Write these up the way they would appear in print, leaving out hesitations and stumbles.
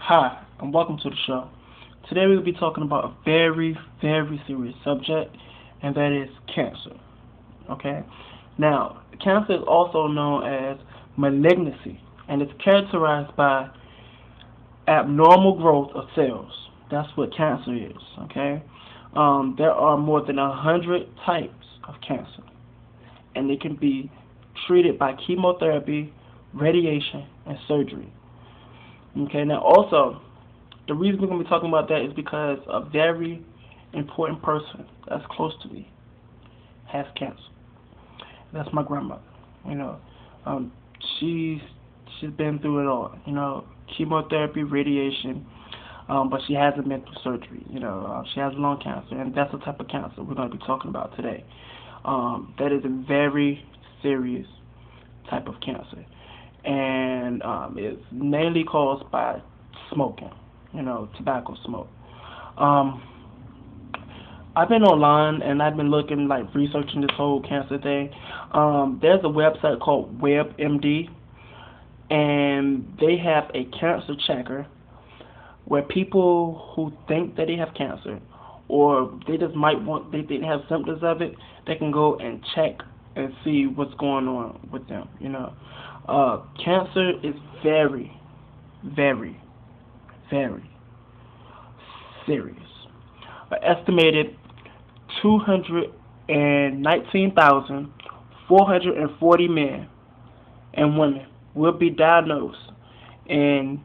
Hi, and welcome to the show. Today we will be talking about a very, very serious subject, and that is cancer. Okay? Now, cancer is also known as malignancy, and it's characterized by abnormal growth of cells. That's what cancer is. Okay? There are more than 100 types of cancer, and they can be treated by chemotherapy, radiation, and surgery. Okay, now also, the reason we're going to be talking about that is because a very important person that's close to me has cancer. That's my grandmother. You know, um, she's she's been through it all. Chemotherapy, radiation, but she hasn't been through surgery. She has lung cancer, and that's the type of cancer we're going to be talking about today. That is a very serious type of cancer, and it's mainly caused by smoking, tobacco smoke. Um, I've been online and I've been looking, like, researching this whole cancer thing. There's a website called WebMD, and they have a cancer checker where people who think that they have cancer, or they just they have symptoms of it, they can go and check and see what's going on with them. Cancer is very, very, very serious. An estimated 219,440 men and women will be diagnosed, and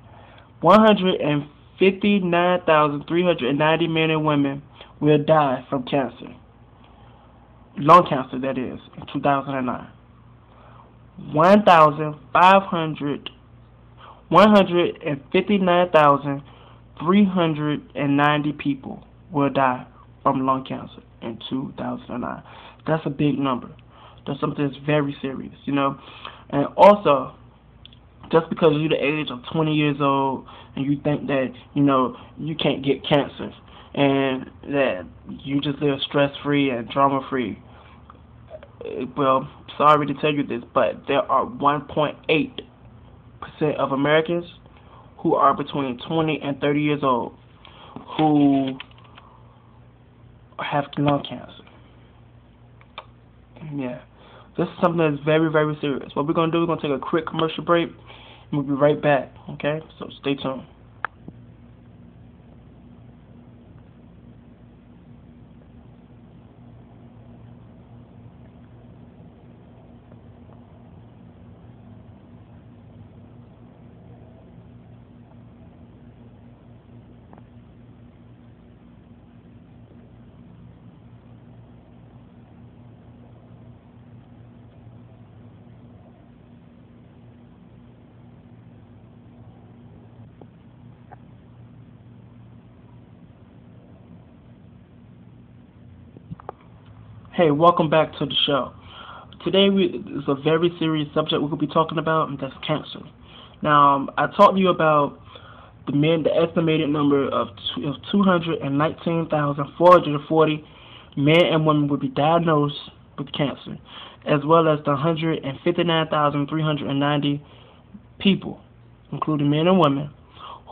159,390 men and women will die from cancer, lung cancer that is, in 2009. 159,390 people will die from lung cancer in 2009. That's a big number. That's something that's very serious. And also, just because you're the age of 20 years old and you think that, you can't get cancer and that you just live stress-free and drama-free, well, sorry to tell you this, but there are 1.8% of Americans who are between 20 and 30 years old who have lung cancer. Yeah. This is something that's very, very serious. What we're going to do, we're going to take a quick commercial break, and we'll be right back, okay? So stay tuned. Hey, welcome back to the show. Today is a very serious subject we're going to be talking about, and that's cancer. Now, I talked to you about the estimated number of 219,440 men and women will be diagnosed with cancer, as well as the 159,390 people, including men and women,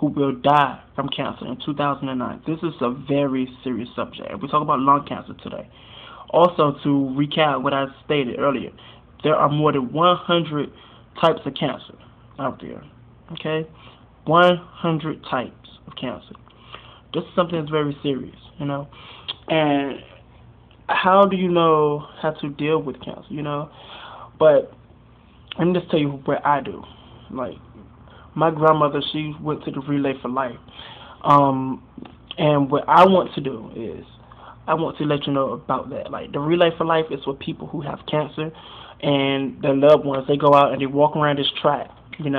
who will die from cancer in 2009. This is a very serious subject. We talk about lung cancer today. Also, to recap what I stated earlier, there are more than 100 types of cancer out there. Okay? 100 types of cancer. This is something that's very serious. And how do you know how to deal with cancer? But let me just tell you what I do. Like, my grandmother, she went to the Relay for Life. And what I want to do is, I want to let you know about that. Like, the Relay for Life is for people who have cancer and their loved ones. They go out and they walk around this track, and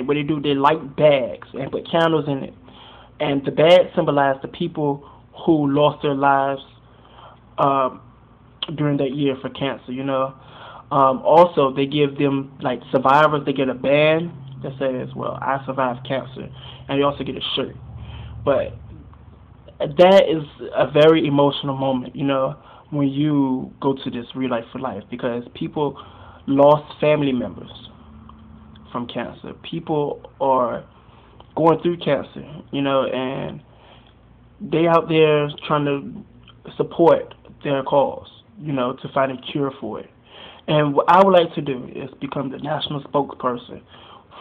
what they do, they light bags and put candles in it. And the bags symbolize the people who lost their lives during that year for cancer. Also, they give them, like, survivors, they get a band that says, well, I survived cancer. And they also get a shirt. But that is a very emotional moment, when you go to this Relay for Life, because people lost family members from cancer. People are going through cancer, and they out there trying to support their cause, to find a cure for it. And what I would like to do is become the national spokesperson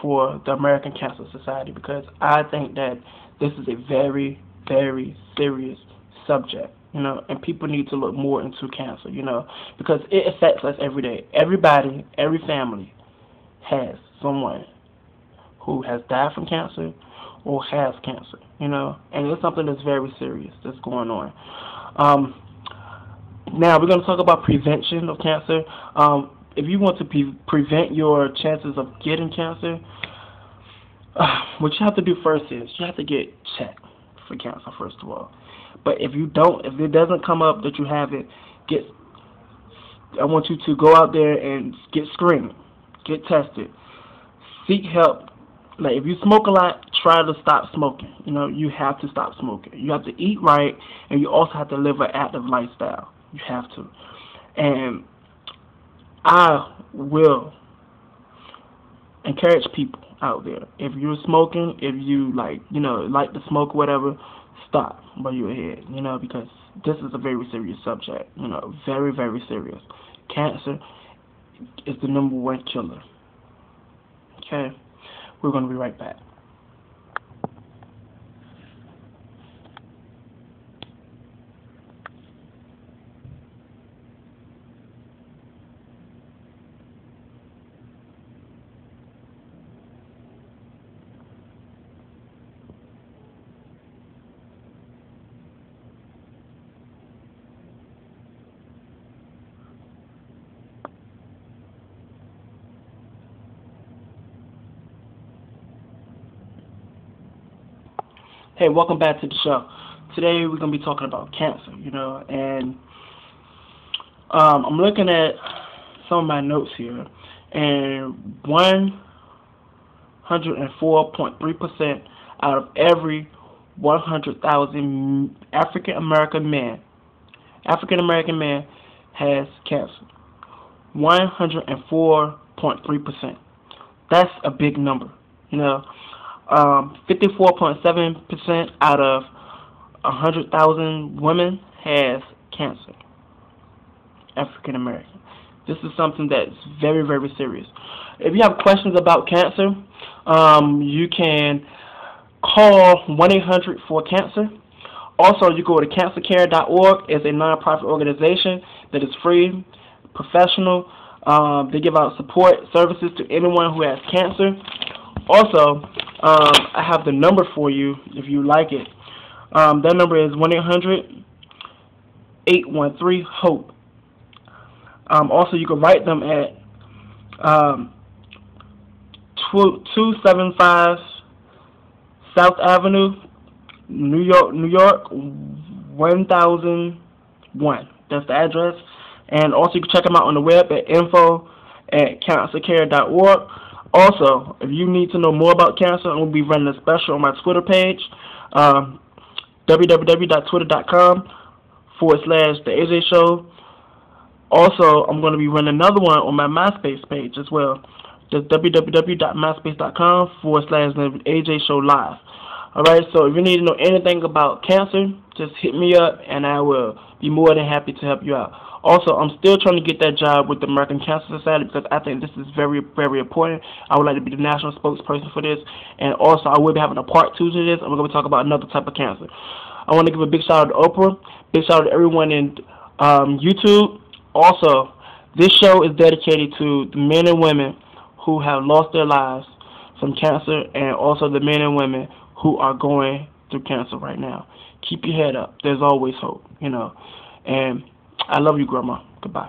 for the American Cancer Society, because I think that this is a very, very serious subject, and people need to look more into cancer, because it affects us every day. Everybody, every family has someone who has died from cancer or has cancer, and it's something that's very serious that's going on. Now we're going to talk about prevention of cancer. If you want to prevent your chances of getting cancer, what you have to do first is you have to get checked for cancer first of all. But if it doesn't come up that you have it, I want you to go out there and get screened, get tested, seek help. Like if you smoke a lot, try to stop smoking. You have to stop smoking. You have to eat right, and you also have to live an active lifestyle. You have to. And I will encourage people out there. If you're smoking, if you like to smoke, whatever, stop while you're ahead. Because this is a very serious subject. Very, very serious. Cancer is the #1 killer. Okay, we're gonna be right back. Hey, welcome back to the show. Today we're gonna be talking about cancer, and I'm looking at some of my notes here, and 104.3% out of every 100,000 African American man has cancer. 104.3%. That's a big number, 54.7% out of 100,000 women has cancer. African American. This is something that's very, very serious. If you have questions about cancer, you can call 1-800-4-CANCER. Also, you go to cancercare.org. It's a nonprofit organization that is free, professional. They give out support services to anyone who has cancer. Also, I have the number for you if you like it. That number is 1-800-813-HOPE. Also, you can write them at 275 South Avenue, New York 1001. That's the address. And also, you can check them out on the web at info@cancercare.org. Also, if you need to know more about cancer, I'm going to be running a special on my Twitter page, www.twitter.com/The AJ Show. Also, I'm going to be running another one on my MySpace page as well. Just www.myspace.com/The AJ Show Live. Alright, so if you need to know anything about cancer, just hit me up and I will be more than happy to help you out. Also, I'm still trying to get that job with the American Cancer Society because I think this is very, very important. I would like to be the national spokesperson for this. And also, I will be having a part 2 to this, and we're going to talk about another type of cancer. I want to give a big shout out to Oprah, big shout out to everyone in YouTube. Also, this show is dedicated to the men and women who have lost their lives from cancer, and also the men and women who are going through cancer right now. Keep your head up. There's always hope, And I love you, Grandma. Goodbye.